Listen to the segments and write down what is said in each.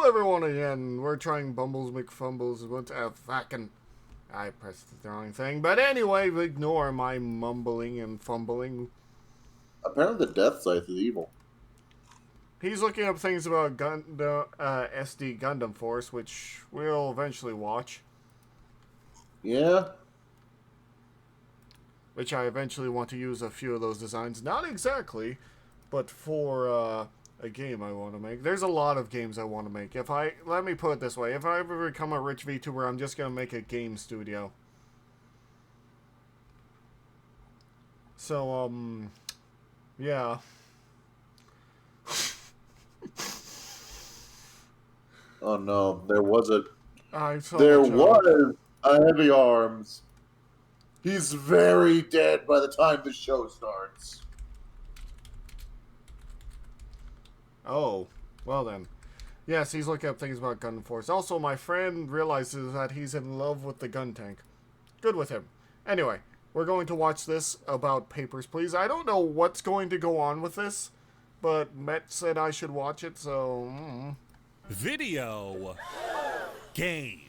everyone again. We're trying Bumbles, McFumbles. What's fucking... I pressed the wrong thing. But anyway, ignore my mumbling and fumbling. Apparently the death scythe is evil. He's looking up things about SD Gundam Force, which we'll eventually watch. Yeah? Which I eventually want to use a few of those designs. Not exactly, but for a game I want to make. There's a lot of games I want to make. Let me put it this way. If I ever become a rich VTuber, I'm just going to make a game studio. So, yeah. Oh no, there was a Heavy Arms. He's very dead by the time the show starts. Oh, well then. Yes, he's looking up things about Gundam Force. Also, my friend realizes that he's in love with the gun tank. Good with him. Anyway, we're going to watch this about Papers, Please. I don't know what's going to go on with this, but Met said I should watch it, so... Video games.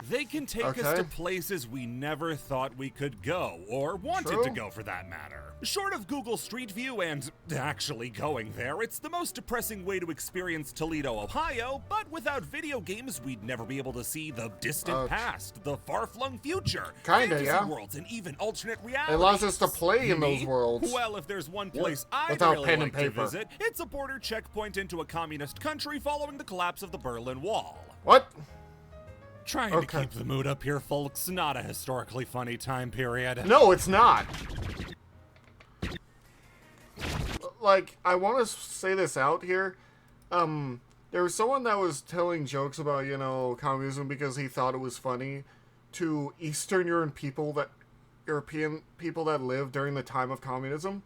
They can take us to places we never thought we could go, or wanted to go for that matter. Short of Google Street View and actually going there, it's the most depressing way to experience Toledo, Ohio, but without video games, we'd never be able to see the distant past, the far-flung future, fantasy worlds, and even alternate reality. It allows us to play in those worlds. Well, if there's one place I'd really like to visit, it's a border checkpoint into a communist country following the collapse of the Berlin Wall. What? Trying to keep the mood up here, folks. Not a historically funny time period. No, it's not. Like, I want to say this out here. There was someone that was telling jokes about, communism because he thought it was funny to Eastern European people that lived during the time of communism.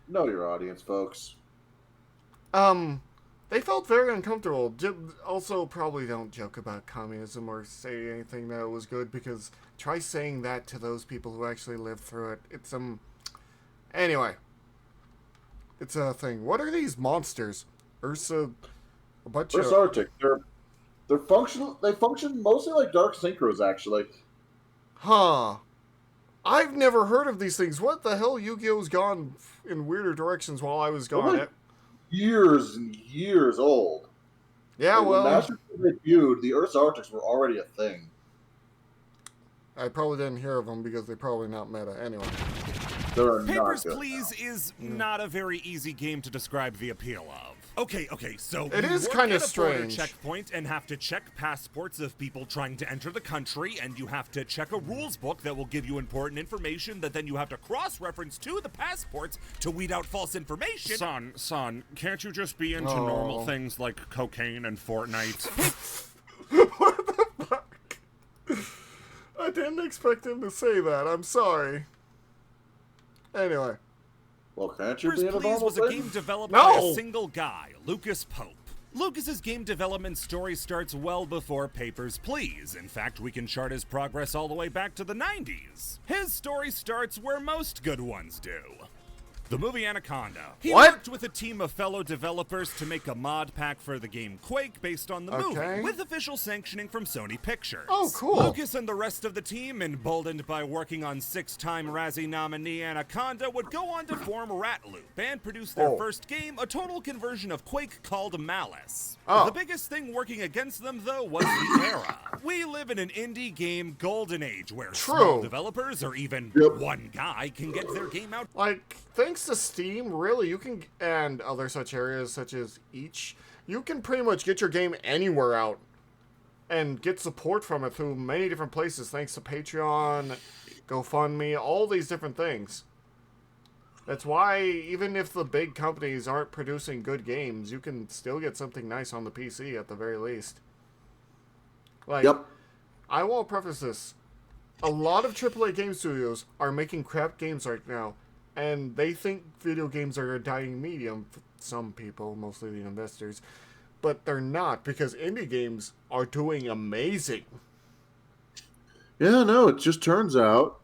Know your audience, folks. They felt very uncomfortable. Also, probably don't joke about communism or say anything that was good, because try saying that to those people who actually lived through it. It's, anyway. It's a thing. What are these monsters? A bunch of... Arctic. They're functional. They function mostly like dark synchros, actually. Huh. I've never heard of these things. What the hell? Yu-Gi-Oh's gone in weirder directions while I was gone. Like years and years old. Yeah, well... When Master debuted, the Earth's Arctics were already a thing. I probably didn't hear of them because they're probably not meta. Anyway. Papers, Please is not a very easy game to describe the appeal of. Okay, so it is kind of strange. Checkpoint and have to check passports of people trying to enter the country, and you have to check a rules book that will give you important information that then you have to cross-reference to the passports to weed out false information. Son, can't you just be into normal things like cocaine and Fortnite? What the fuck? I didn't expect him to say that. I'm sorry. Anyway. Well, can't you Papers, be in a Please was a game developed by a single guy, Lucas Pope. Lucas's game development story starts well before Papers, Please. In fact, we can chart his progress all the way back to the 90s. His story starts where most good ones do. The movie Anaconda. He worked with a team of fellow developers to make a mod pack for the game Quake based on the movie, with official sanctioning from Sony Pictures. Oh, cool. Lucas and the rest of the team, emboldened by working on 6-time Razzie nominee Anaconda, would go on to form Ratloop and produce their first game, a total conversion of Quake called Malice. The biggest thing working against them, though, was the era. We live in an indie game golden age where small developers, or even one guy, can get their game out. Like, thanks to Steam, really, you can, and other such areas such as you can pretty much get your game anywhere out and get support from it through many different places, thanks to Patreon, GoFundMe, all these different things. That's why, even if the big companies aren't producing good games, you can still get something nice on the PC at the very least. Like, I will preface this. A lot of AAA game studios are making crap games right now, and they think video games are a dying medium. Some people, mostly the investors. But they're not, because indie games are doing amazing. Yeah, no, it just turns out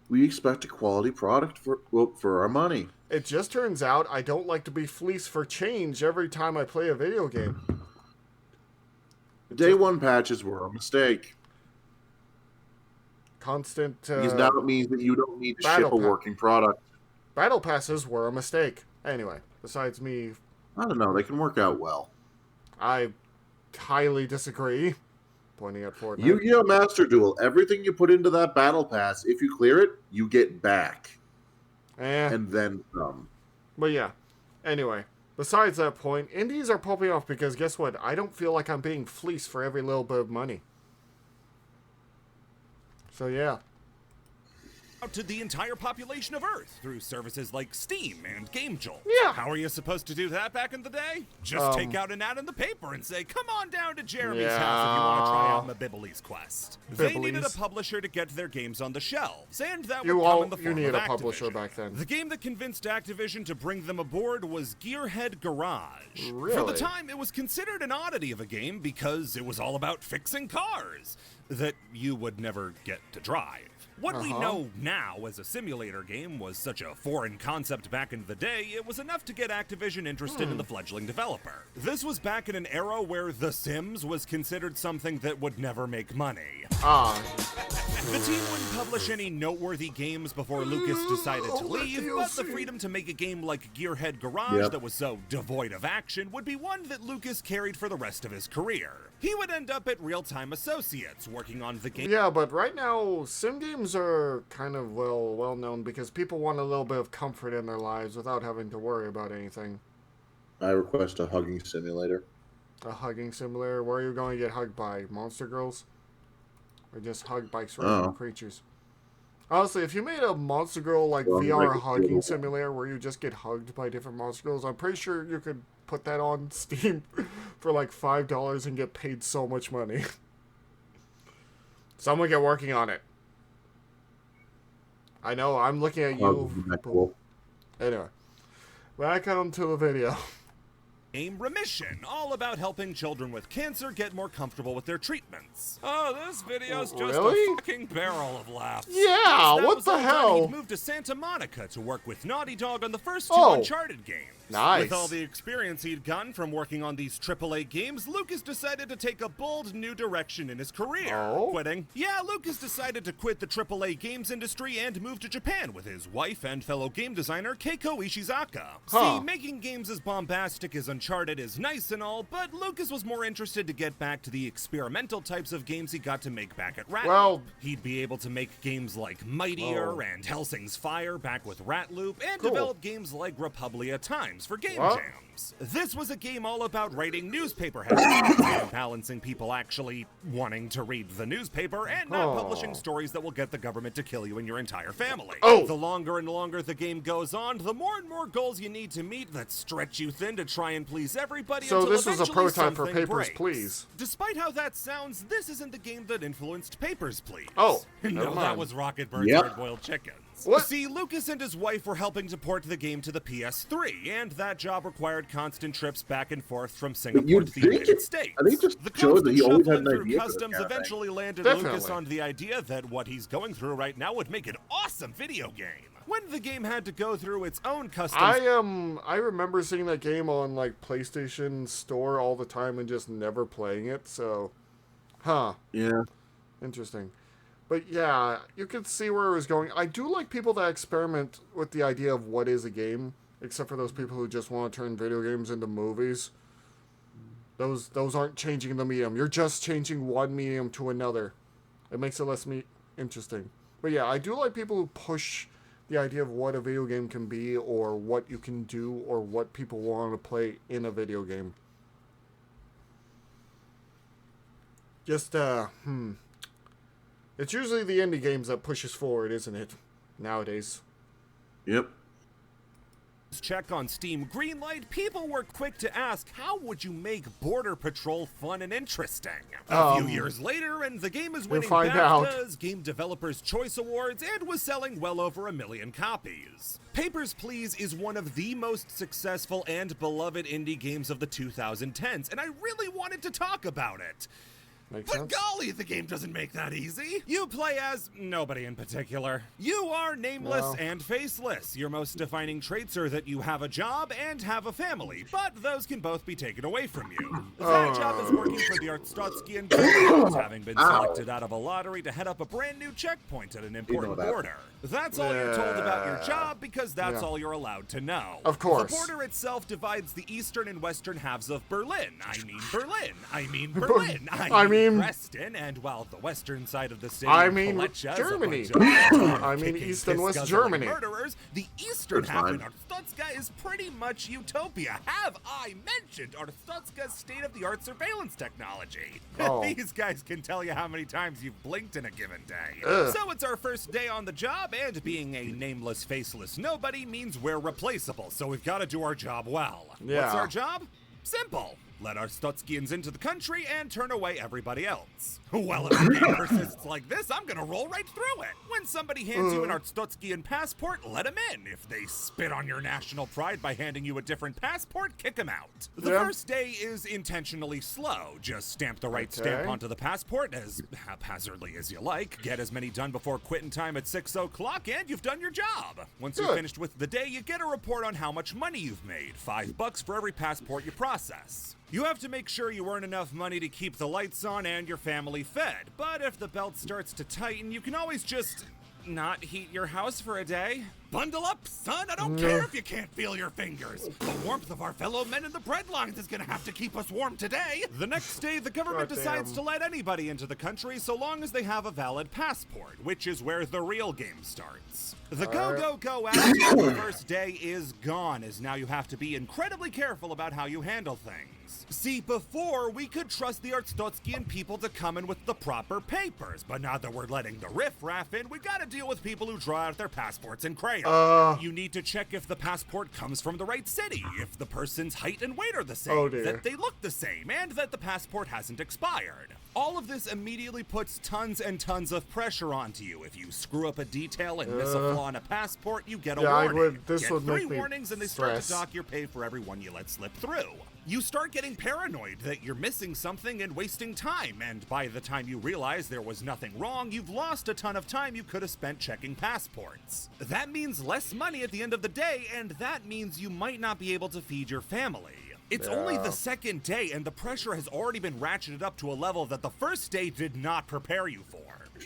We expect a quality product for our money. It just turns out I don't like to be fleeced for change every time I play a video game. Day one patches were a mistake. Constant. Because now it means that you don't need to ship Battle a working product. Battle passes were a mistake. Anyway, besides me, I don't know. They can work out well. I highly disagree. Pointing at Fortnite. Yu-Gi-Oh! Master Duel. Everything you put into that battle pass, if you clear it, you get back. And then some. But yeah. Anyway, besides that point, indies are popping off because guess what? I don't feel like I'm being fleeced for every little bit of money. So yeah. Out to the entire population of Earth through services like Steam and GameJolt. Yeah. How are you supposed to do that back in the day? Just take out an ad in the paper and say, come on down to Jeremy's house if you want to try out Mabibbles Quest. They needed a publisher to get their games on the shelves, and that would come in the form of Activision. Publisher back then. The game that convinced Activision to bring them aboard was Gearhead Garage. Really? For the time, it was considered an oddity of a game because it was all about fixing cars that you would never get to drive. What we know now as a simulator game was such a foreign concept back in the day, it was enough to get Activision interested in the fledgling developer. This was back in an era where The Sims was considered something that would never make money. The team wouldn't publish any noteworthy games before Lucas decided to leave, but the freedom to make a game like Gearhead Garage that was so devoid of action would be one that Lucas carried for the rest of his career. He would end up at Real Time Associates, working on the game. Yeah, but right now, sim games are kind of well known because people want a little bit of comfort in their lives without having to worry about anything. I request a hugging simulator. A hugging simulator? Where are you going to get hugged by? Monster girls? Or just hugged by random creatures? Honestly, if you made a Monster Girl like VR hugging simulator where you just get hugged by different Monster Girls, I'm pretty sure you could put that on Steam for like $5 and get paid so much money. Someone get working on it. I know, I'm looking at you. Anyway, back onto the video. Game Remission, all about helping children with cancer get more comfortable with their treatments. Oh, this video's just a fucking barrel of laughs. Yeah, what the hell? He moved to Santa Monica to work with Naughty Dog on the first two Uncharted games. Nice. With all the experience he'd gotten from working on these AAA games, Lucas decided to take a bold new direction in his career. Quitting. Yeah, Lucas decided to quit the AAA games industry and move to Japan with his wife and fellow game designer Keiko Ishizaka. See, making games as bombastic as Uncharted is nice and all, but Lucas was more interested to get back to the experimental types of games he got to make back at Ratloop. He'd be able to make games like Mightier and Helsing's Fire back with Ratloop, and develop games like Republia Times for Game Jams. This was a game all about writing newspaper headlines and balancing people actually wanting to read the newspaper and not publishing stories that will get the government to kill you and your entire family. The longer and longer the game goes on, the more and more goals you need to meet that stretch you thin to try and please everybody. So this was a prototype for Papers, Please. Despite how that sounds, this isn't the game that influenced Papers, Please. No, that was Rocket Bird's Hard-Boiled Chickens. What? See, Lucas and his wife were helping to port the game to the PS3, and that job required constant trips back and forth from Singapore to the United States. I think just the showed that he always had constant an shuffling idea through for this customs kind of eventually landed Lucas on the idea that what he's going through right now would make an awesome video game. When the game had to go through its own customs... I remember seeing that game on, like, PlayStation Store all the time and just never playing it, so... Yeah. Interesting. But yeah, you could see where it was going. I do like people that experiment with the idea of what is a game, except for those people who just want to turn video games into movies. Those aren't changing the medium. You're just changing one medium to another. It makes it less interesting. But yeah, I do like people who push the idea of what a video game can be, or what you can do, or what people want to play in a video game. Just, It's usually the indie games that pushes forward, isn't it? Nowadays. Yep. Check on Steam Greenlight, people were quick to ask, how would you make Border Patrol fun and interesting? A few years later, and the game is winning BAFTAs, Game Developers' Choice Awards, and was selling well over 1 million copies. Papers, Please is one of the most successful and beloved indie games of the 2010s, and I really wanted to talk about it. Makes But sense. golly, the game doesn't make that easy. You play as nobody in particular. You are nameless and faceless. Your most defining traits are that you have a job and have a family, but those can both be taken away from you. That job is working for the Arstotzkian government, having been selected out of a lottery to head up a brand new checkpoint at an important border. That's all you're told about your job because that's all you're allowed to know. Of course. The border itself divides the eastern and western halves of Berlin. I mean Berlin. I mean Berlin. I mean Dresden, and while the western side of the city, Germany. I mean East and West Germany. Murderers, the eastern half in Arstotzka is pretty much utopia. Have I mentioned Arstotzka's state-of-the-art surveillance technology? These guys can tell you how many times you've blinked in a given day. So it's our first day on the job, and being a nameless, faceless nobody means we're replaceable, so we've got to do our job well. What's our job? Simple. Let our Arstotzkians into the country and turn away everybody else. Well, if the game persists like this, I'm gonna roll right through it. When somebody hands you an Arstotzkian passport, let them in. If they spit on your national pride by handing you a different passport, kick them out. The first day is intentionally slow. Just stamp the right stamp onto the passport as haphazardly as you like. Get as many done before quitting time at 6 o'clock, and you've done your job. Once you're finished with the day, you get a report on how much money you've made. $5 for every passport you process. You have to make sure you earn enough money to keep the lights on and your family fed, but if the belt starts to tighten, you can always just not heat your house for a day. Bundle up, son! I don't care if you can't feel your fingers! The warmth of our fellow men in the bread lines is gonna have to keep us warm today! The next day, the government decides to let anybody into the country so long as they have a valid passport, which is where the real game starts. The go attitude of the first day is gone, as now you have to be incredibly careful about how you handle things. See, before, we could trust the Arstotzkian people to come in with the proper papers, but now that we're letting the riffraff in, we gotta deal with people who draw out their passports in crayon. You need to check if the passport comes from the right city, if the person's height and weight are the same, that they look the same, and that the passport hasn't expired. All of this immediately puts tons and tons of pressure onto you. If you screw up a detail and miss a flaw in a passport, you get a warning. Get 3 warnings and they start to dock your pay for every one you let slip through. You start getting paranoid that you're missing something and wasting time, and by the time you realize there was nothing wrong, you've lost a ton of time you could have spent checking passports. That means less money at the end of the day, and that means you might not be able to feed your family. It's only the second day, and the pressure has already been ratcheted up to a level that the first day did not prepare you for.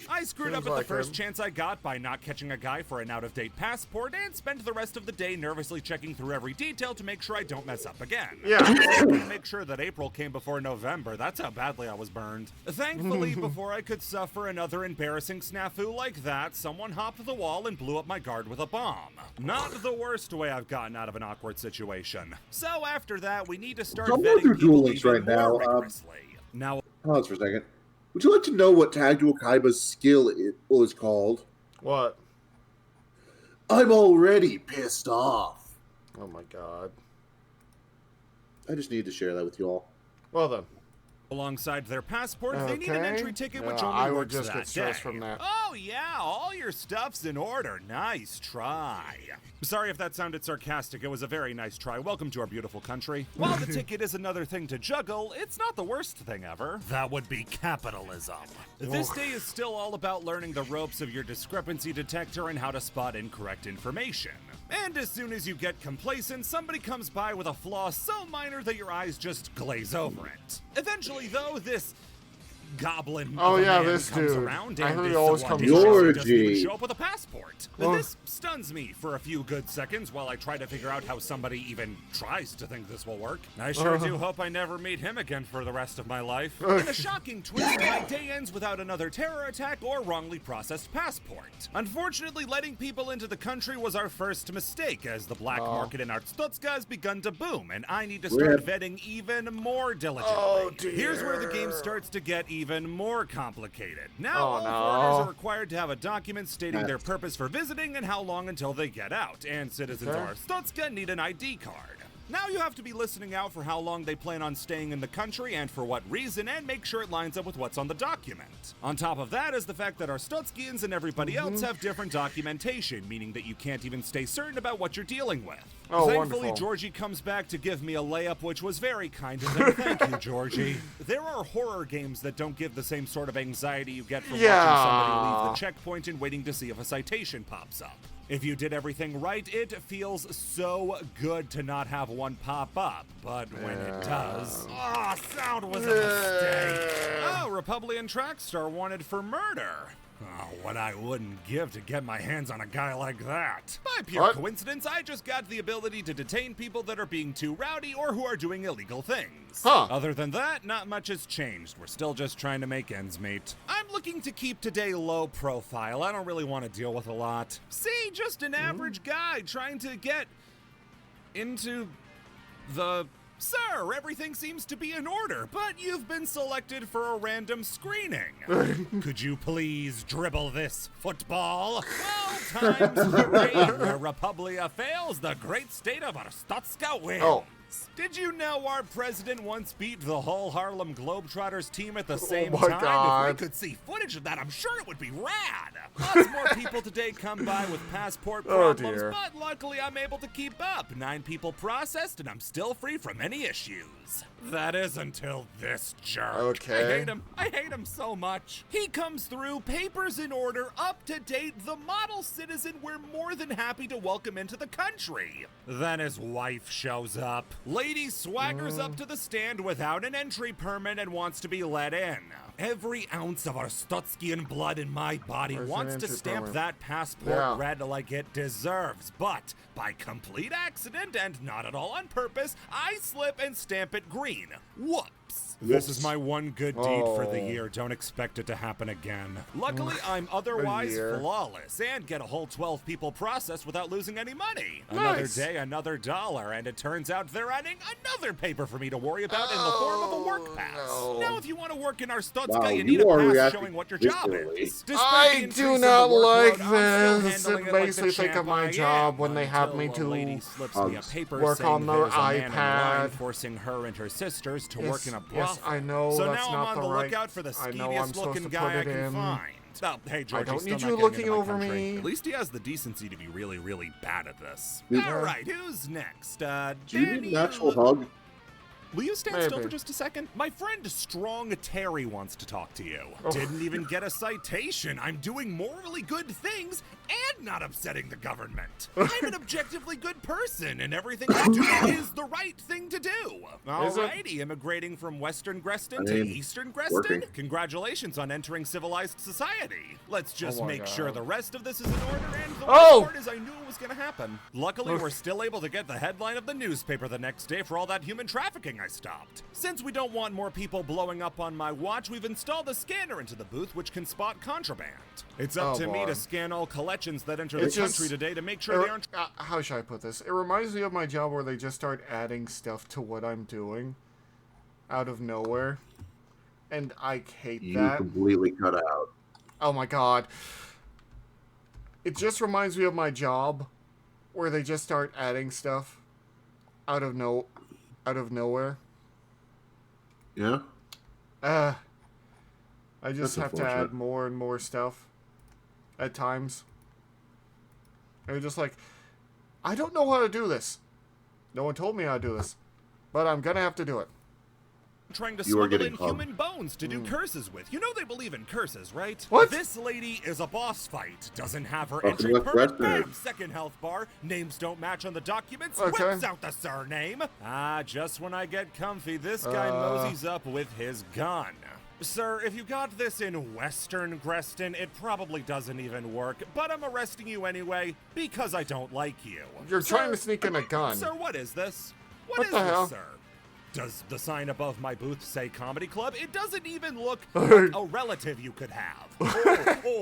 I screwed up at the first chance I got by not catching a guy for an out-of-date passport and spent the rest of the day nervously checking through every detail to make sure I don't mess up again. To make sure that April came before November. That's how badly I was burned. Thankfully, before I could suffer another embarrassing snafu like that, someone hopped the wall and blew up my guard with a bomb. Not the worst way I've gotten out of an awkward situation. So after that, we need to start vetting people even more rigorously. Now, pause for a second. Would you like to know what Tagdual Kaiba's skill is called? What? I'm already pissed off. Oh my god. I just needed to share that with you all. Well then. Alongside their passport, they need an entry ticket which only works just that get stressed day. from that. Oh yeah, all your stuff's in order. Nice try. Sorry if that sounded sarcastic. It was a very nice try. Welcome to our beautiful country. While the ticket is another thing to juggle, it's not the worst thing ever. That would be capitalism. This day is still all about learning the ropes of your discrepancy detector and how to spot incorrect information. And as soon as you get complacent, somebody comes by with a flaw so minor that your eyes just glaze over it. Eventually, though, this goblin this comes dude. around I and heard he is always the comes one who around. doesn't even show up with a passport. Well, This stuns me for a few good seconds while I try to figure out how somebody even tries to think this will work. I sure do hope I never meet him again for the rest of my life. In a shocking twist, my day ends without another terror attack or wrongly processed passport. Unfortunately, letting people into the country was our first mistake, as the black market in Arstotzka has begun to boom, and I need to start vetting even more diligently. Oh, dear. Here's where the game starts to get even more complicated. Now, all foreigners are required to have a document stating their purpose for visiting and how long until they get out, and citizens of Arstotzka need an ID card. Now you have to be listening out for how long they plan on staying in the country and for what reason, and make sure it lines up with what's on the document. On top of that is the fact that Arstotzkians and everybody else have different documentation, meaning that you can't even stay certain about what you're dealing with. Oh, Thankfully, wonderful. Georgie comes back to give me a layup, which was very kind of him. Thank you, Georgie. There are horror games that don't give the same sort of anxiety you get from watching somebody leave the checkpoint and waiting to see if a citation pops up. If you did everything right, it feels so good to not have one pop up. But when it does... Oh, sound was a mistake. Oh, Republican track star wanted for murder. Oh, what I wouldn't give to get my hands on a guy like that. By pure coincidence, I just got the ability to detain people that are being too rowdy or who are doing illegal things. Other than that, not much has changed. We're still just trying to make ends meet. I'm looking to keep today low profile. I don't really want to deal with a lot. See, just an average guy trying to get into the... Sir, everything seems to be in order, but you've been selected for a random screening. Could you please dribble this football? Well, time's the rain. Where Republia fails, the great state of Arstotzka wins. Did you know our president once beat the whole Harlem Globetrotters team at the same time? God. If we could see footage of that, I'm sure it would be rad. Lots more people today come by with passport problems, but luckily I'm able to keep up. 9 people processed, and I'm still free from any issues. That is until this jerk. Okay. I hate him so much. He comes through, papers in order, up to date, the model citizen we're more than happy to welcome into the country. Then his wife shows up. Lady swaggers up to the stand without an entry permit and wants to be let in. Every ounce of Arstotskian blood in my body wants to stamp that passport red like it deserves, but by complete accident and not at all on purpose, I slip and stamp it green. Whoops. This is my one good deed for the year. Don't expect it to happen again. Luckily, I'm otherwise flawless and get a whole 12 people processed without losing any money. Another day, another dollar, and it turns out they're adding another paper for me to worry about in the form of a work pass. Now, if you want to work in Arstotzka, you need a pass showing what your job is. I do not like this. It makes me think of my job when they have me to work on the iPad. Forcing her and her sisters to work in a brothel. I know. So that's now not I'm on the lookout for the skeeviest looking guy I can find. Oh, hey, George, I don't need you looking over me. At least he has the decency to be really, really bad at this. All right, who's next? Do you need an actual hug? Will you stand still for just a second? My friend Strong Terry wants to talk to you. Didn't even get a citation. I'm doing morally good things and not upsetting the government. I'm an objectively good person, and everything I do is the right thing to do. Alrighty, immigrating from Western Greston to Eastern Greston. Congratulations on entering civilized society. Let's just make sure the rest of this is in order, and the worst part is I knew it was gonna happen. Luckily, we're still able to get the headline of the newspaper the next day for all that human trafficking I stopped. Since we don't want more people blowing up on my watch, we've installed a scanner into the booth which can spot contraband. It's up to me to scan all collections that enter the country today to make sure they aren't... how should I put this? It reminds me of my job where they just start adding stuff to what I'm doing out of nowhere. And I hate that. You completely cut out. Oh my god. It just reminds me of my job where they just start adding stuff out of nowhere. Yeah? I just have to add more and more stuff at times. And you're just like, I don't know how to do this. No one told me how to do this. But I'm gonna have to do it. Trying to smuggle in human bones to do curses with. You know they believe in curses, right? What? This lady is a boss fight. Doesn't have her entry permit. Bam! Second health bar. Names don't match on the documents. Whips out the surname. Just when I get comfy, this guy moseys up with his gun. Sir, if you got this in Western Greston, it probably doesn't even work, but I'm arresting you anyway because I don't like you. You're trying to sneak in a gun. Sir, what is this? What the hell? Sir? Does the sign above my booth say comedy club? It doesn't even look like a relative you could have.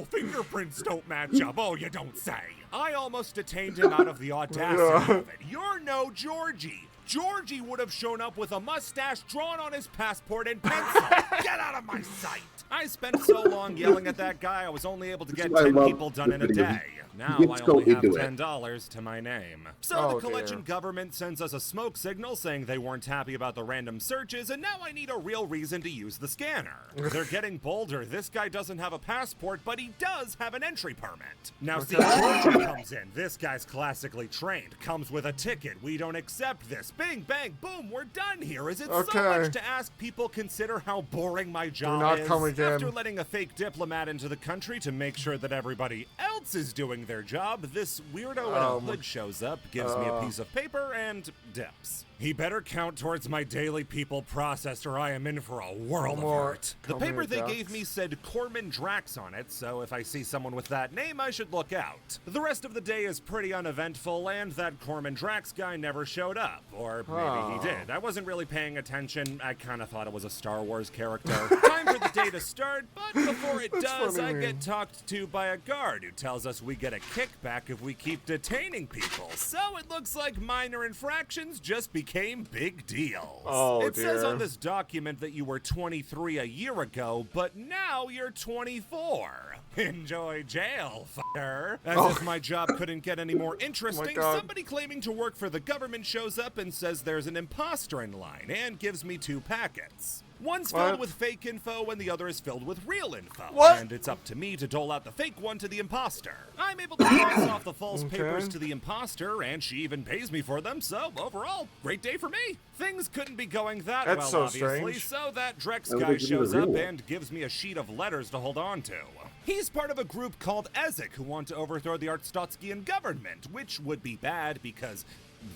Fingerprints don't match up. Oh, you don't say. I almost detained him out of the audacity of it. You're no Georgie. Georgie would have shown up with a mustache drawn on his passport and pencil. Get out of my sight. I spent so long yelling at that guy, I was only able to get 10 people done in a day. Now Let's I go only have into it. $10 to my name. So the collection government sends us a smoke signal saying they weren't happy about the random searches, and now I need a real reason to use the scanner. They're getting bolder. This guy doesn't have a passport, but he does have an entry permit. Now see, Georgie comes in. This guy's classically trained. Comes with a ticket. We don't accept this. Bing, bang, boom, we're done here. Is it so much to ask people consider how boring my job is? After letting a fake diplomat into the country to make sure that everybody else is doing their job, this weirdo in a hood shows up, gives me a piece of paper, and dips. He better count towards my daily people processed or I am in for a world of hurt. The paper they gave me said Corman Drax on it, so if I see someone with that name, I should look out. The rest of the day is pretty uneventful, and that Corman Drax guy never showed up. Or maybe he did. I wasn't really paying attention. I kind of thought it was a Star Wars character. Time for the day to start, but before it does, I get talked to by a guard who tells us we get a kickback if we keep detaining people. So it looks like minor infractions just became big deals. It says on this document that you were 23 a year ago, but now you're 24. Enjoy jail, f***er. As if my job couldn't get any more interesting, somebody claiming to work for the government shows up and says there's an imposter in line and gives me 2 packets. One's filled with fake info and the other is filled with real info. And it's up to me to dole out the fake one to the imposter. I'm able to pass off the false papers to the imposter, and she even pays me for them, so overall, great day for me. Things couldn't be going that well, obviously, so that Drex guy shows up and gives me a sheet of letters to hold on to. He's part of a group called Ezek who want to overthrow the Arstotzkian government, which would be bad because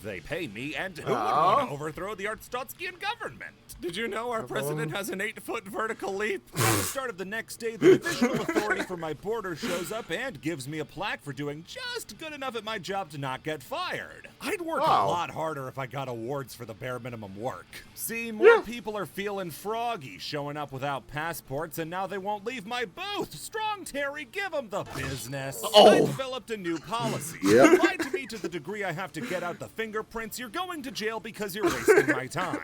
they pay me, and who would want to overthrow the Arstotzkian government? Did you know our president has an 8-foot vertical leap? At the start of the next day, the divisional authority for my border shows up and gives me a plaque for doing just good enough at my job to not get fired. I'd work a lot harder if I got awards for the bare minimum work. See, more people are feeling froggy, showing up without passports, and now they won't leave my booth. Strong Terry, give them the business. I developed a new policy. Lied to me to the degree I have to get out the fingerprints. You're going to jail because you're wasting my time.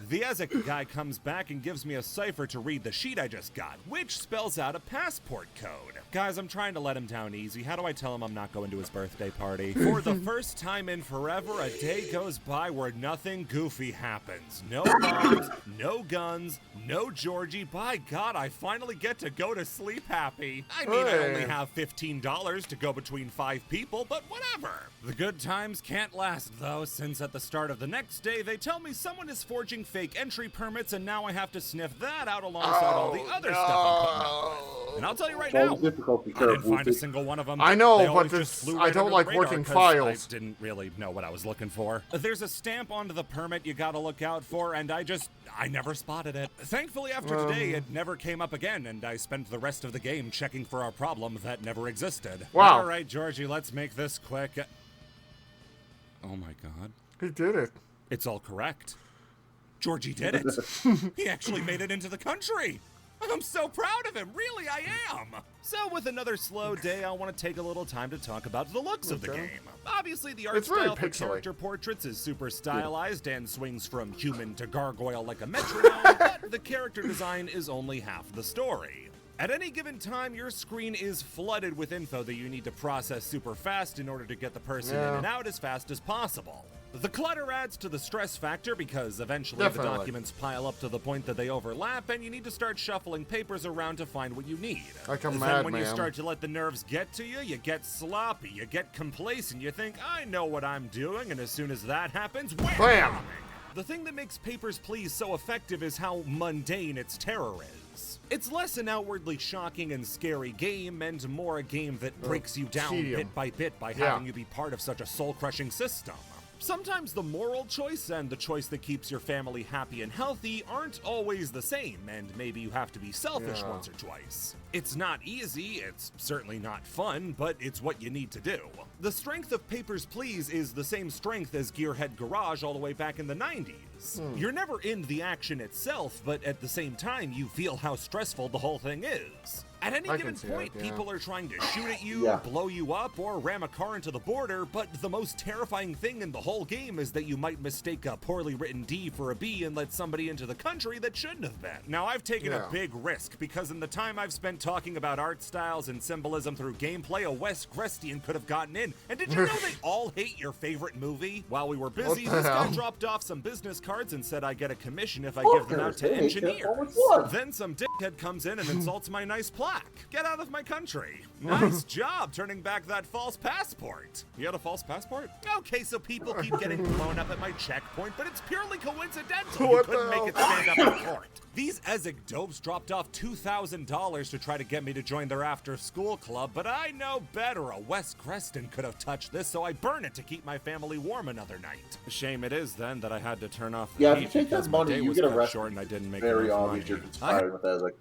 The Ezek guy comes back and gives me a cipher to read the sheet I just got, which spells out a passport code. Guys, I'm trying to let him down easy. How do I tell him I'm not going to his birthday party? For the first time in forever, a day goes by where nothing goofy happens. No bombs, no guns, no Georgie. By God, I finally get to go to sleep happy. I mean, I only have $15 to go between 5 people, but whatever. The good times can't last, though, since at the start of the next day, they tell me someone is forging fake entry permits, and now I have to sniff that out alongside all the other stuff I'm putting up with. And I'll tell you right now, I didn't find a single one of them. I know, but I don't like working files. I didn't really know what I was looking for. There's a stamp onto the permit you gotta look out for, and I never spotted it. Thankfully, after today, it never came up again, and I spent the rest of the game checking for a problem that never existed. All right, Georgie, let's make this quick. Oh my God. He did it. It's all correct. Georgie did it. He actually made it into the country. I'm so proud of him. Really, I am. So with another slow day, I want to take a little time to talk about the looks of the game. Obviously, the art style for character portraits is super stylized and swings from human to gargoyle like a metronome, but the character design is only half the story. At any given time, your screen is flooded with info that you need to process super fast in order to get the person in and out as fast as possible. The clutter adds to the stress factor because eventually the documents pile up to the point that they overlap, and you need to start shuffling papers around to find what you need. Like a Then when you start to let the nerves get to you, you get sloppy, you get complacent, you think, I know what I'm doing, and as soon as that happens, wham! The thing that makes Papers, Please so effective is how mundane its terror is. It's less an outwardly shocking and scary game, and more a game that breaks you down bit by bit by having you be part of such a soul-crushing system. Sometimes the moral choice and the choice that keeps your family happy and healthy aren't always the same, and maybe you have to be selfish once or twice. It's not easy, it's certainly not fun, but it's what you need to do. The strength of Papers, Please is the same strength as Gearhead Garage all the way back in the 90s. is. You're never in the action itself, but at the same time, you feel how stressful the whole thing is. At any given point, people are trying to shoot at you, blow you up, or ram a car into the border, but the most terrifying thing in the whole game is that you might mistake a poorly written D for a B and let somebody into the country that shouldn't have been. Now, I've taken a big risk, because in the time I've spent talking about art styles and symbolism through gameplay, a Wes Crestian could have gotten in. And did you know they all hate your favorite movie? While we were busy, this guy dropped off some business cards and said I get a commission if I give them out to engineers. Then some dickhead comes in and insults my nice plaque. Get out of my country. Nice job turning back that false passport. You had a false passport? Okay, so people keep getting blown up at my checkpoint, but it's purely coincidental. You couldn't make it stand up in court. These Ezek dopes dropped off $2,000 to try to get me to join their after-school club, but I know better. A Wes Creston could have touched this, so I burn it to keep my family warm another night. A shame it is, then, that I had to turn off the heat because my day was cut short and I didn't make enough money. You're conspiring with Ezek.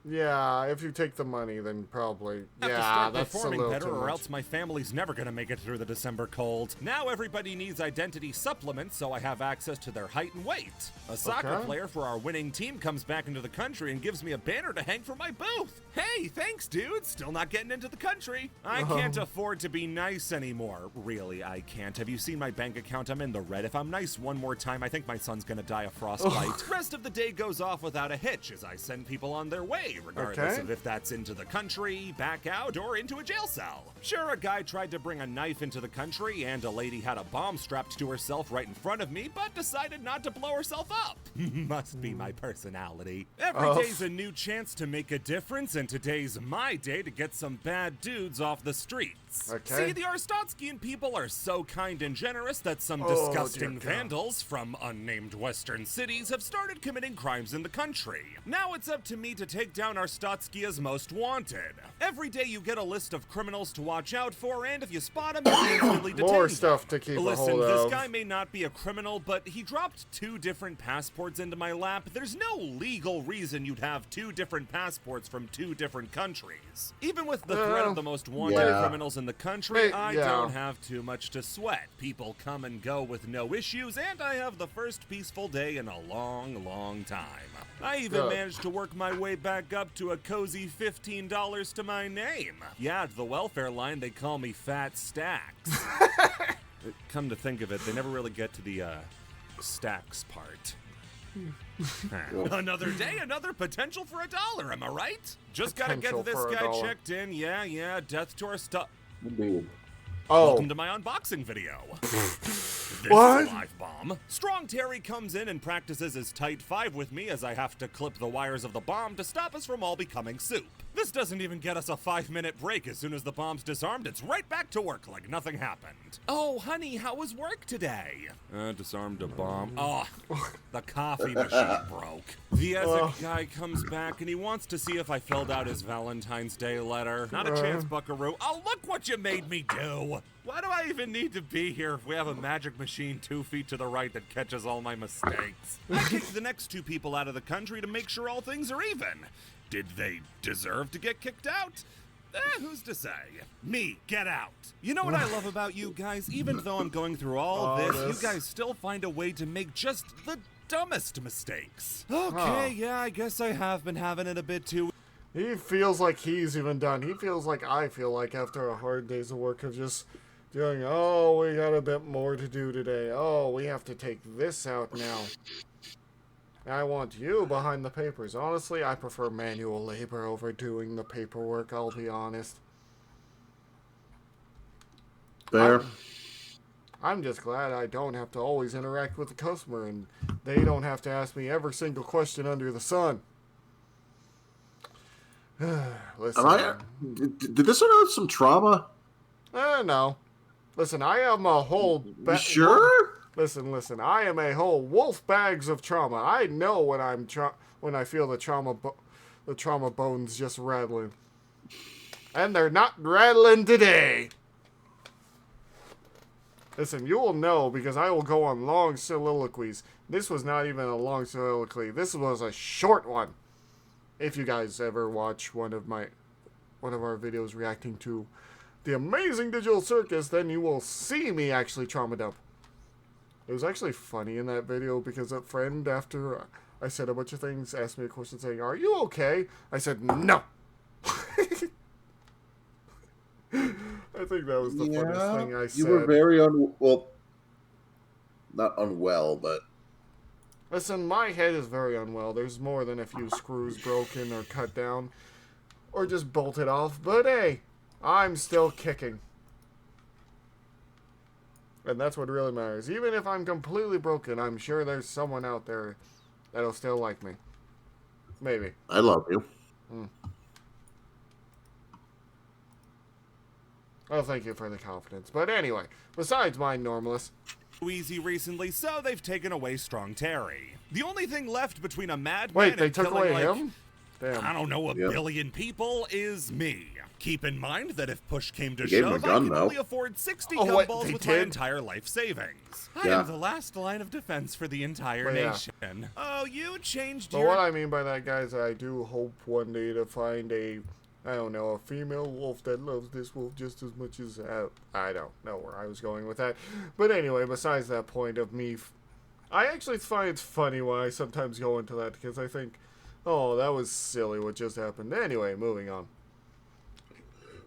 Yeah, if you take the money, then probably. I have to start performing better, or else my family's never gonna make it through the December cold. Now everybody needs identity supplements, so I have access to their height and weight. A soccer player for our winning team comes back into the country and gives me a banner to hang from my booth. Hey, thanks, dude. Still not getting into the country. I can't afford to be nice anymore. Really, I can't. Have you seen my bank account? I'm in the red. If I'm nice one more time, I think my son's gonna die of frostbite. Rest of the day goes off without a hitch as I send people on their way, regardless of if that's into the country, back out, or into a jail cell. Sure, a guy tried to bring a knife into the country, and a lady had a bomb strapped to herself right in front of me, but decided not to blow herself up. Must be my personality. Every day's a new chance to make a difference, and today's my day to get some bad dudes off the streets. See, the Arstotzkian people are so kind and generous that some disgusting vandals from unnamed western cities have started committing crimes in the country. Now it's up to me to take down Arstotzkia's most wanted. Every day you get a list of criminals to watch out for, and if you spot them, you can instantly detain them. More stuff to keep a hold of. Listen, this guy may not be a criminal, but he dropped 2 different passports into my lap. There's no legal reason you'd have 2 different passports from 2 different countries. Even with the threat of the most wanted criminals in the country, I don't have too much to sweat. People come and go with no issues, and I have the first peaceful day in a long, long time. I even managed to work my way back up to a cozy $15 to my name. Yeah, at the welfare line, they call me Fat Stacks. Come to think of it, they never really get to the stacks part. Another day, another potential for $1, am I right? Just gotta get this guy checked in. Yeah, death to our stuff. Indeed. Welcome to my unboxing video. This live bomb. Strong Terry comes in and practices his tight 5 with me as I have to clip the wires of the bomb to stop us from all becoming soup. This doesn't even get us a 5-minute break. As soon as the bomb's disarmed, it's right back to work like nothing happened. Oh, honey, how was work today? Disarmed a bomb. Oh, the coffee machine broke. The Ezek guy comes back and he wants to see if I filled out his Valentine's Day letter. Not a chance, buckaroo. Oh, look what you made me do. Why do I even need to be here if we have a magic machine 2 feet to the right that catches all my mistakes? I kicked the next 2 people out of the country to make sure all things are even. Did they deserve to get kicked out? Who's to say? Me, get out. You know what I love about you guys? Even though I'm going through all this, you guys still find a way to make just the dumbest mistakes. Okay, yeah, I guess I have been having it a bit too. He feels like he's even done. He feels like I feel like after a hard day's of work of just doing, we got a bit more to do today. We have to take this out now. I want you behind the papers. Honestly, I prefer manual labor over doing the paperwork, I'll be honest. Fair. I'm just glad I don't have to always interact with the customer, and they don't have to ask me every single question under the sun. Listen. Did this one have some trauma? No. Listen, I am a whole... You sure? Listen. I am a whole wolf bags of trauma. I know when I feel the trauma bones just rattling, and they're not rattling today. Listen, you will know because I will go on long soliloquies. This was not even a long soliloquy. This was a short one. If you guys ever watch one of our videos reacting to the amazing digital circus, then you will see me actually trauma dump. It was actually funny in that video because a friend, after I said a bunch of things, asked me a question saying, "Are you okay?" I said, "No." I think that was the funniest thing I said. You were very well, not unwell, but... Listen, my head is very unwell. There's more than a few screws broken or cut down or just bolted off. But hey, I'm still kicking. And that's what really matters. Even if I'm completely broken, I'm sure there's someone out there that'll still like me. Maybe. I love you. Oh, thank you for the confidence. But anyway, besides my normalness... Easy recently, so they've taken away Strong Terry. The only thing left between a madman Wait, and they took killing, away him? Damn. I don't know, a billion people is me. Keep in mind that if push came to gave him shove, a gun, I can only only afford 60 Oh, gumballs what, with they my did? entire life savings. I Yeah. am the last line of defense for the entire Well, yeah. nation. Oh, you changed But your... what I mean by that, guys, I do hope one day to find a female wolf that loves this wolf just as much as... I don't know where I was going with that. But anyway, besides that point of me... I actually find it's funny when I sometimes go into that, because I think, oh, that was silly what just happened. Anyway, moving on.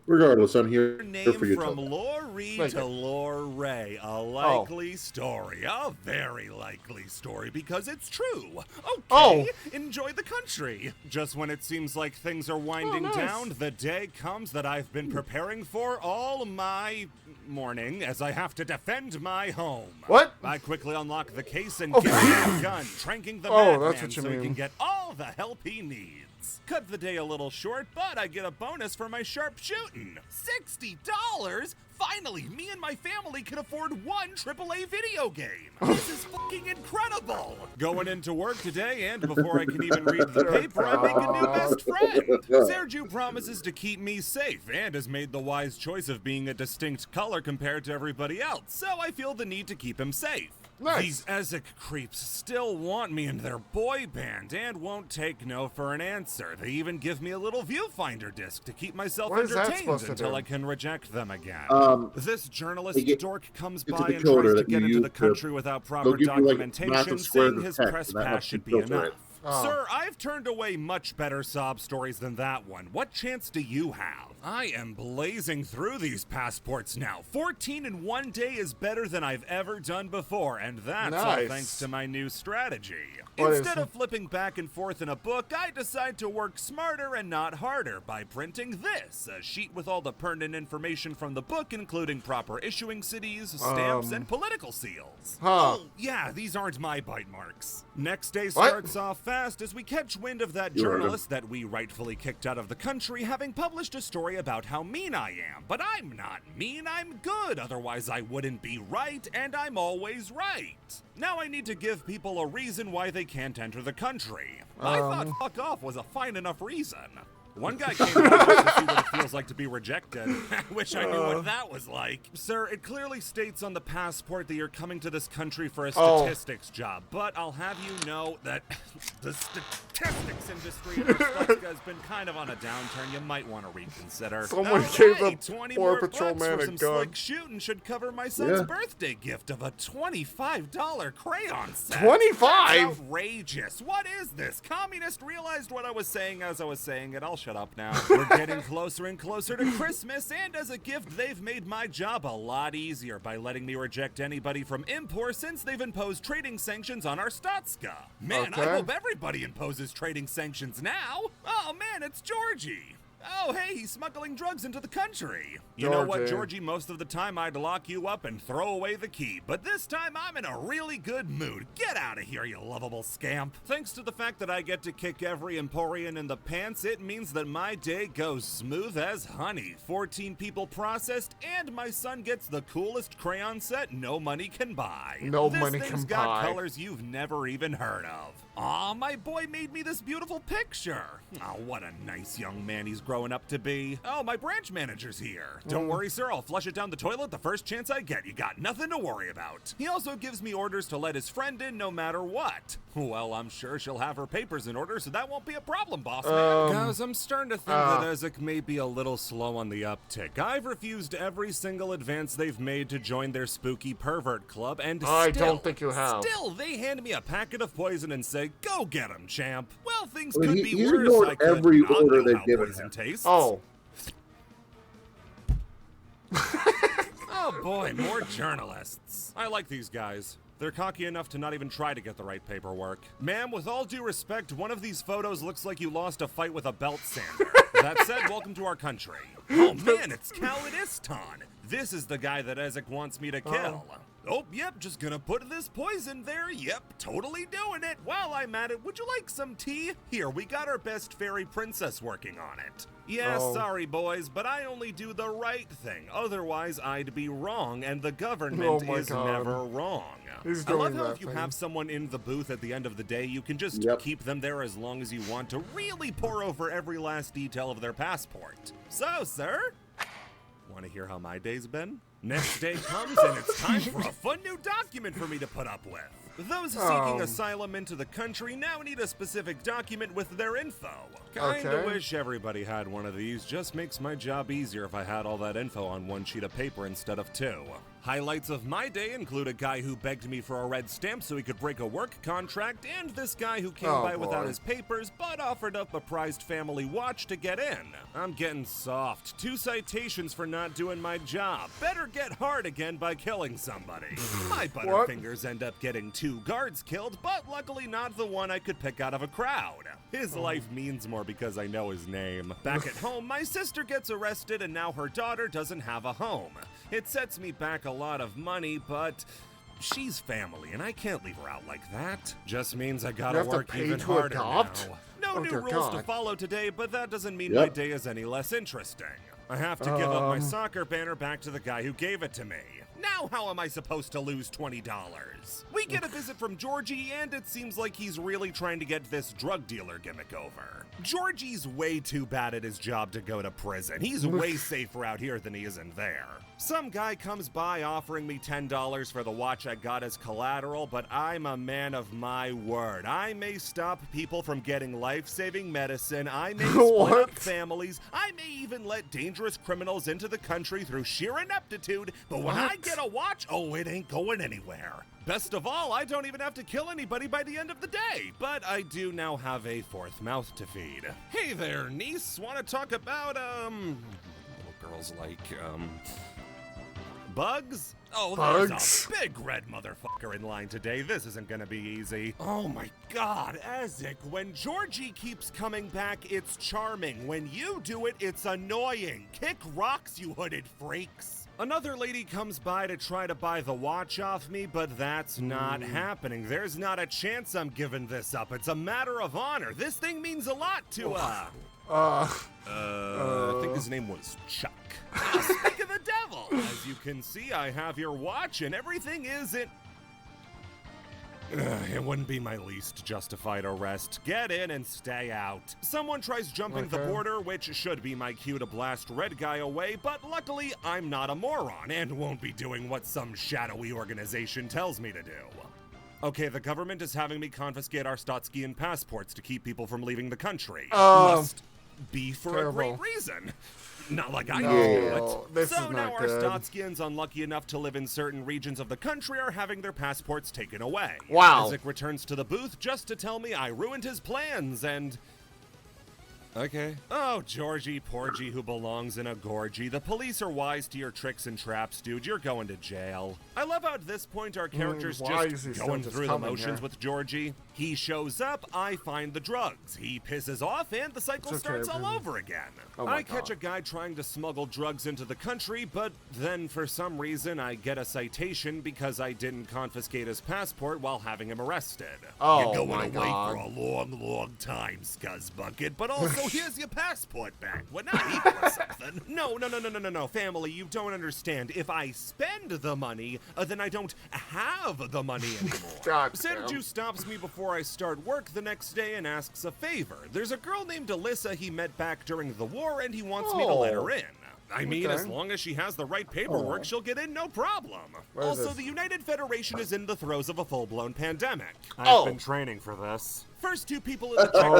Regardless, I'm here Name for you. from Lori to Lorray. A likely story. A very likely story because it's true. Okay, enjoy the country. Just when it seems like things are winding down, the day comes that I've been preparing for all my morning as I have to defend my home. What? I quickly unlock the case and get a gun, tranking the madman so he can get all the help he needs. Cut the day a little short, but I get a bonus for my sharp shooting. $60? Finally, me and my family can afford one AAA video game. This is fucking incredible. Going into work today, and before I can even read the paper, I make a new best friend. Sergio promises to keep me safe and has made the wise choice of being a distinct color compared to everybody else, so I feel the need to keep him safe. Nice. These Ezek creeps still want me in their boy band and won't take no for an answer. They even give me a little viewfinder disc to keep myself What is that entertained supposed to until do? I can reject them again. They This journalist get- dork comes it's a by and decoder tries to that get you into the use to- country without proper they'll give you, like, documentation, massive squares saying of his text, press and that pass helps should be you filter enough. it. Sir, I've turned away much better sob stories than that one. What chance do you have? I am blazing through these passports now. 14 in one day is better than I've ever done before, and that's all Nice. thanks to my new strategy. What is Instead it? of flipping back and forth in a book, I decide to work smarter and not harder by printing this, a sheet with all the pertinent information from the book, including proper issuing cities, stamps, and political seals. Oh, yeah, these aren't my bite marks. Next day starts off fast as we catch wind of that You heard him. journalist that we rightfully kicked out of the country having published a story about how mean I am. But I'm not mean, I'm good, otherwise I wouldn't be right, and I'm always right. Now I need to give people a reason why they can't enter the country. I thought fuck off was a fine enough reason. One guy came out to see what it feels like to be rejected. I wish I knew what that was like. Sir, it clearly states on the passport that you're coming to this country for a statistics job, but I'll have you know that the statistics industry in Arstotzka has been kind of on a downturn. You might want to reconsider. Someone gave the 20 Border more Patrol bucks man for a some gun. slick shooting should cover my son's birthday gift of a $25 crayon set. 25? That's outrageous. What is this? Communist realized what I was saying as I was saying it. I'll shut up now. We're getting closer and closer to Christmas, and as a gift, they've made my job a lot easier by letting me reject anybody from import since they've imposed trading sanctions on Arstotzka. Man, I hope everybody imposes trading sanctions now. Oh man, it's Georgie. Oh, hey, he's smuggling drugs into the country. You know what, Georgie? Most of the time I'd lock you up and throw away the key, but this time I'm in a really good mood. Get out of here, you lovable scamp. Thanks to the fact that I get to kick every Emporian in the pants, it means that my day goes smooth as honey. 14 people processed, and my son gets the coolest crayon set no money can buy. No This money thing's can got buy. colors you've never even heard of. Aw, my boy made me this beautiful picture. Oh, what a nice young man he's growing up to be. Oh, my branch manager's here. Don't worry, sir, I'll flush it down the toilet the first chance I get. You got nothing to worry about. He also gives me orders to let his friend in no matter what. Well, I'm sure she'll have her papers in order, so that won't be a problem, boss man. Guys, I'm starting to think that Ezek may be a little slow on the uptick. I've refused every single advance they've made to join their spooky pervert club, and I don't think you have. Still, they hand me a packet of poison and say, "Go get him, champ." Well, things could be he's worse. ignored I could every not order know they've how given poison him. tastes. Oh. Oh boy, more journalists. I like these guys. They're cocky enough to not even try to get the right paperwork. Ma'am, with all due respect, one of these photos looks like you lost a fight with a belt sander. That said, welcome to our country. Oh man, it's Kalidistan. This is the guy that Ezek wants me to kill. Oh, yep, just gonna put this poison there. Yep, totally doing it. While I'm at it, would you like some tea? Here, we got our best fairy princess working on it. Yeah, sorry, boys, but I only do the right thing. Otherwise, I'd be wrong, and the government is never wrong. I love how if you have someone in the booth at the end of the day, you can just keep them there as long as you want to really pour over every last detail of their passport. So, sir, want to hear how my day's been? Next day comes and it's time for a fun new document for me to put up with. Those seeking asylum into the country now need a specific document with their info. Kinda wish everybody had one of these. Just makes my job easier if I had all that info on one sheet of paper instead of two. Highlights of my day include a guy who begged me for a red stamp so he could break a work contract, and this guy who came by without his papers but offered up a prized family watch to get in. I'm getting soft. 2 citations for not doing my job. Better get hard again by killing somebody. My butterfingers end up getting 2 guards killed, but luckily not the one I could pick out of a crowd. His life means more because I know his name. Back at home, my sister gets arrested and now her daughter doesn't have a home. It sets me back a lot of money, but she's family and I can't leave her out like that. Just means I gotta work even harder now. No new rules to follow today, but that doesn't mean my day is any less interesting. I have to give up my soccer banner back to the guy who gave it to me. Now how am I supposed to lose $20? We get a visit from Georgie, and it seems like he's really trying to get this drug dealer gimmick over. Georgie's way too bad at his job to go to prison. He's way safer out here than he is in there. Some guy comes by offering me $10 for the watch I got as collateral, but I'm a man of my word. I may stop people from getting life-saving medicine, I may split up families, I may even let dangerous criminals into the country through sheer ineptitude, but when I get a watch, oh, it ain't going anywhere. Best of all, I don't even have to kill anybody by the end of the day, but I do now have a 4th mouth to feed. Hey there, niece, wanna talk about, little girls like, bugs? Oh, there's a big red motherfucker in line today. This isn't gonna be easy. Oh my god, Ezek, when Georgie keeps coming back, it's charming. When you do it, it's annoying. Kick rocks, you hooded freaks. Another lady comes by to try to buy the watch off me, but that's not happening. There's not a chance I'm giving this up. It's a matter of honor. This thing means a lot to, I think his name was Chuck. Speak of the devil! As you can see, I have your watch and everything is in... It wouldn't be my least justified arrest. Get in and stay out. Someone tries jumping the border, which should be my cue to blast red guy away, but luckily I'm not a moron and won't be doing what some shadowy organization tells me to do. Okay, the government is having me confiscate Arstotzkian passports to keep people from leaving the country. Must be for a great reason. Not like I do it. So now Arstotzkians unlucky enough to live in certain regions of the country are having their passports taken away. Wow. Ezek returns to the booth just to tell me I ruined his plans and... Okay. Oh, Georgie Porgy who belongs in a gorgie. The police are wise to your tricks and traps, dude. You're going to jail. I love how at this point our character's just going through the motions with Georgie. He shows up, I find the drugs. He pisses off, and the cycle starts all over again. I catch a guy trying to smuggle drugs into the country, but then for some reason I get a citation because I didn't confiscate his passport while having him arrested. You're going away for a long, long time, Scuzzbucket, but also So here's your passport back. What, not equal or something? No, family, you don't understand. If I spend the money, then I don't have the money anymore. Sergio stops me before I start work the next day and asks a favor. There's a girl named Alyssa he met back during the war, and he wants me to let her in. I mean, as long as she has the right paperwork, she'll get in, no problem. Also, the United Federation is in the throes of a full-blown pandemic. I've been training for this. First 2 people in the check,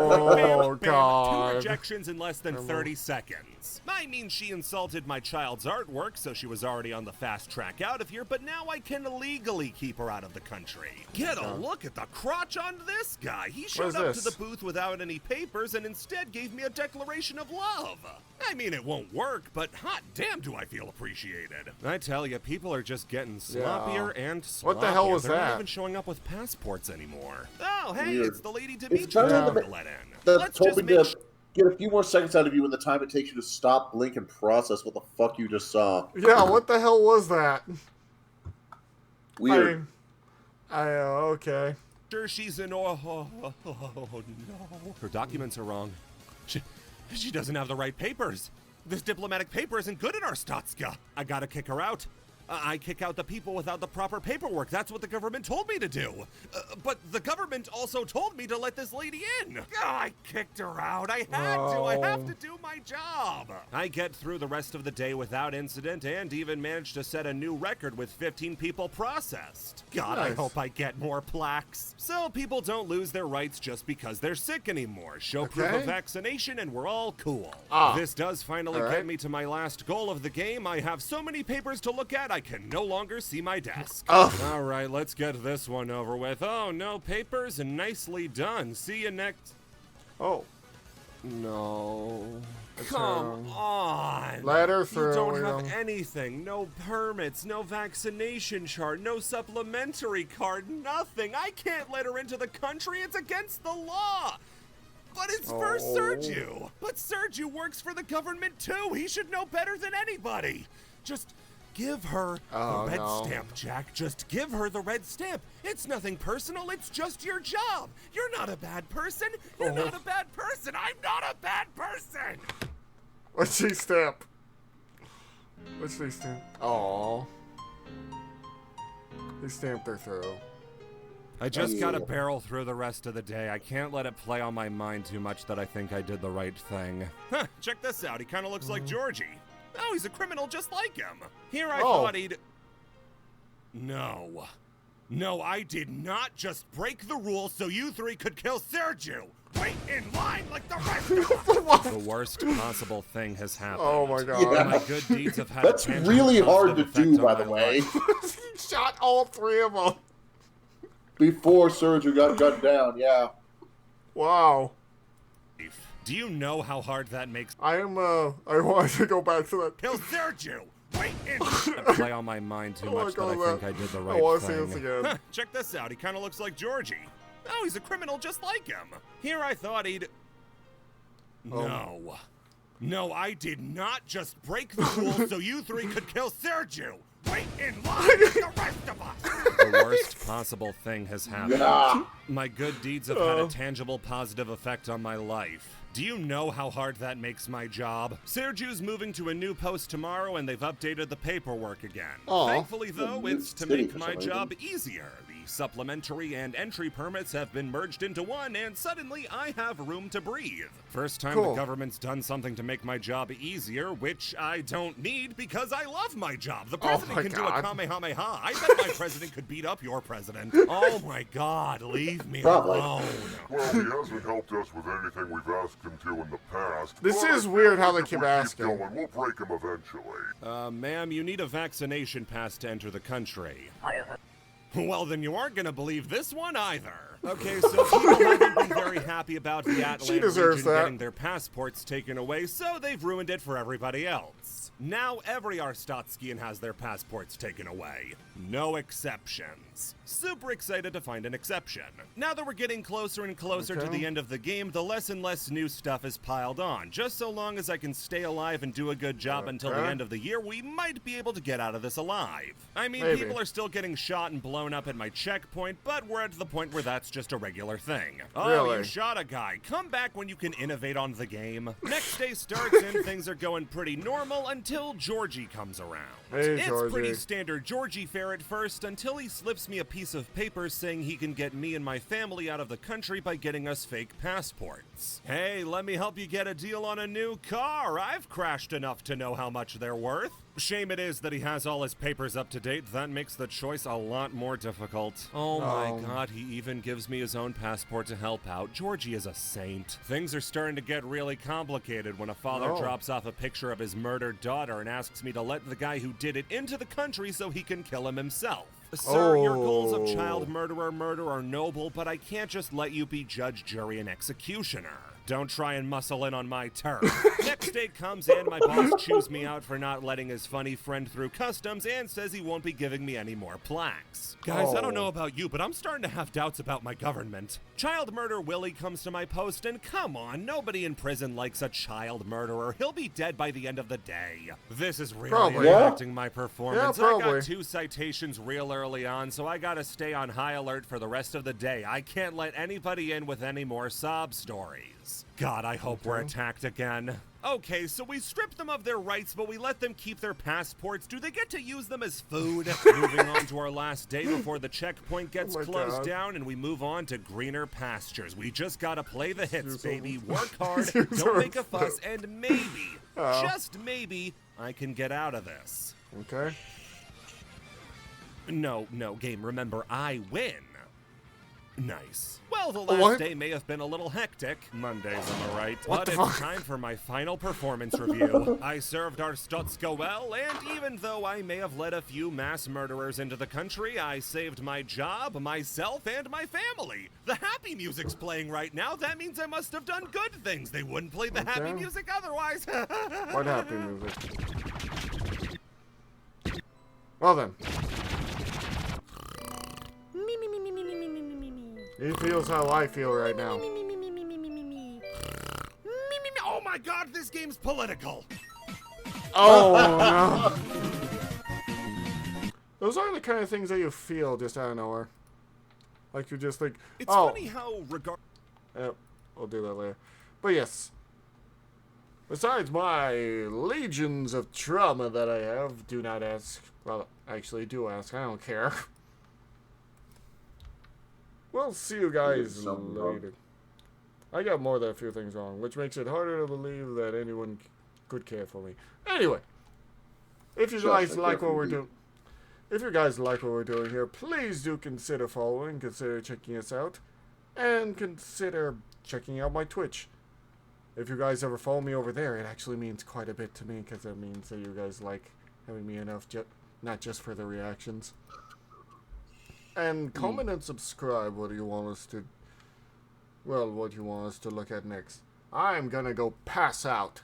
bam, 2 rejections in less than 30 seconds. I mean, she insulted my child's artwork, so she was already on the fast track out of here, but now I can legally keep her out of the country. Get a look at the crotch on this guy. He showed up to the booth without any papers and instead gave me a declaration of love. I mean, it won't work, but hot damn do I feel appreciated. I tell you, people are just getting sloppier and sloppier. What the hell was They're not that? even showing up with passports anymore. Oh, hey, it's the lady Dimitri It's kind of to let in. That's hoping to get a few more seconds out of you in the time it takes you to stop, blink, and process what the fuck you just saw. Yeah, what the hell was that? Weird. Okay. Sure, she's in. Oh, no. Her documents are wrong. She doesn't have the right papers. This diplomatic paper isn't good in Arstotzka. I gotta kick her out. I kick out the people without the proper paperwork. That's what the government told me to do. But the government also told me to let this lady in. I kicked her out. I had to. I have to do my job. I get through the rest of the day without incident and even managed to set a new record with 15 people processed. God, I hope I get more plaques. So people don't lose their rights just because they're sick anymore. Show proof of vaccination and we're all cool. This does finally get me to my last goal of the game. I have so many papers to look at, I can no longer see my desk. All right, let's get this one over with. Oh, no papers and nicely done. See you next. Oh. No. Come on. Let her through. You don't have anything. No permits, no vaccination chart, no supplementary card, nothing. I can't let her into the country. It's against the law. But it's for Sergio. But Sergio works for the government too. He should know better than anybody. Just give her the red stamp, Jack. Just give her the red stamp. It's nothing personal. It's just your job. You're not a bad person. You're not a bad person. I'm not a bad person. What's she stamp? What's she stamp? Oh. He stamped her through. I just gotta barrel through the rest of the day. I can't let it play on my mind too much that I think I did the right thing. Huh, check this out. He kind of looks like Georgie. Oh, he's a criminal just like him. Here I thought he'd... No, I did not just break the rules so you 3 could kill Sergio. Wait in line like the rest of us. The worst possible thing has happened. Oh my god. Yeah. My good deeds have had That's a really hard to effect do, on by my the way. life. He shot all 3 of them. Before Sergio got gunned down, yeah. Wow. Do you know how hard that makes? I wanted to go back to that. Kill Sergio. Wait in. Play on my mind too much that I think I did the right I want to see thing. this again. Huh, check this out. He kind of looks like Georgie. Oh, he's a criminal just like him. Here I thought he'd... No, I did not just break the rules so you 3 could kill Sergio. Wait in line like the rest of us. The worst possible thing has happened. Yeah. My good deeds have had a tangible positive effect on my life. Do you know how hard that makes my job? Sergio's moving to a new post tomorrow and they've updated the paperwork again. Thankfully, though, it's to make my job easier. The supplementary and entry permits have been merged into one and suddenly I have room to breathe. First time the government's done something to make my job easier, which I don't need because I love my job. The president can do a Kamehameha. I bet my president could beat up your president. Oh my god, leave me alone. Well, he hasn't helped us with anything we've asked him to in the past. This is weird how they keep asking. Going, we'll break him eventually. Ma'am, you need a vaccination pass to enter the country. Well, then you aren't gonna believe this one either. Okay, so people haven't been very happy about the Atlantic region getting their passports taken away, so they've ruined it for everybody else. Now every Arstotskian has their passports taken away. No exceptions. Super excited to find an exception. Now that we're getting closer and closer to the end of the game, the less and less new stuff is piled on. Just so long as I can stay alive and do a good job until the end of the year, we might be able to get out of this alive. I mean, people are still getting shot and blown up at my checkpoint, but we're at the point where that's just a regular thing. Oh, you shot a guy. Come back when you can innovate on the game. Next day starts and things are going pretty normal until Georgie comes around. Hey, it's pretty standard Georgie fare at first until he slips me a piece of paper saying he can get me and my family out of the country by getting us fake passports. Hey, let me help you get a deal on a new car. I've crashed enough to know how much they're worth. Shame it is that he has all his papers up to date. That makes the choice a lot more difficult. Oh my god, he even gives me his own passport to help out. Georgie is a saint. Things are starting to get really complicated when a father drops off a picture of his murdered daughter and asks me to let the guy who did it into the country so he can kill him himself. Sir, your goals of child murder are noble, but I can't just let you be judge, jury, and executioner. Don't try and muscle in on my turf. Next day comes and my boss chews me out for not letting his funny friend through customs and says he won't be giving me any more plaques. Guys, I don't know about you, but I'm starting to have doubts about my government. Child Murder Willie comes to my post, and come on, nobody in prison likes a child murderer. He'll be dead by the end of the day. This is really affecting my performance. I got 2 citations real early on, so I gotta stay on high alert for the rest of the day. I can't let anybody in with any more sob stories. God, I hope we're attacked again. Okay, so we strip them of their rights, but we let them keep their passports. Do they get to use them as food? Moving on to our last day before the checkpoint gets closed down and we move on to greener pastures. We just gotta play the hits, baby. Work hard, don't make a fuss, and maybe, just maybe, I can get out of this. Okay. No, game, remember, I win. Nice. Well, the last day may have been a little hectic. Mondays, am I right? But it's time for my final performance review. I served Arstotzka well, and even though I may have led a few mass murderers into the country, I saved my job, myself, and my family. The happy music's playing right now. That means I must have done good things. They wouldn't play the happy music otherwise. What happy music? Well then. He feels how I feel right now. Oh my god, this game's political! Oh no. Those are the kind of things that you feel just out of nowhere. Like you just think, it's funny how Yep, we'll do that later. But yes. Besides my legions of trauma that I have, do not ask. Well, actually do ask, I don't care. We'll see you guys later. I got more than a few things wrong, which makes it harder to believe that anyone could care for me. Anyway, if you guys like what we're doing, here, please do consider following, consider checking us out, and consider checking out my Twitch. If you guys ever follow me over there, it actually means quite a bit to me, because it means that you guys like having me enough, not just for the reactions. And comment and subscribe what you want us to look at next. I'm gonna go pass out.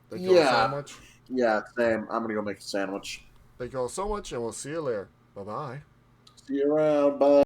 Thank you all so much. Yeah, same. I'm gonna go make a sandwich. Thank you all so much, and we'll see you later. Bye-bye. See you around. Bye.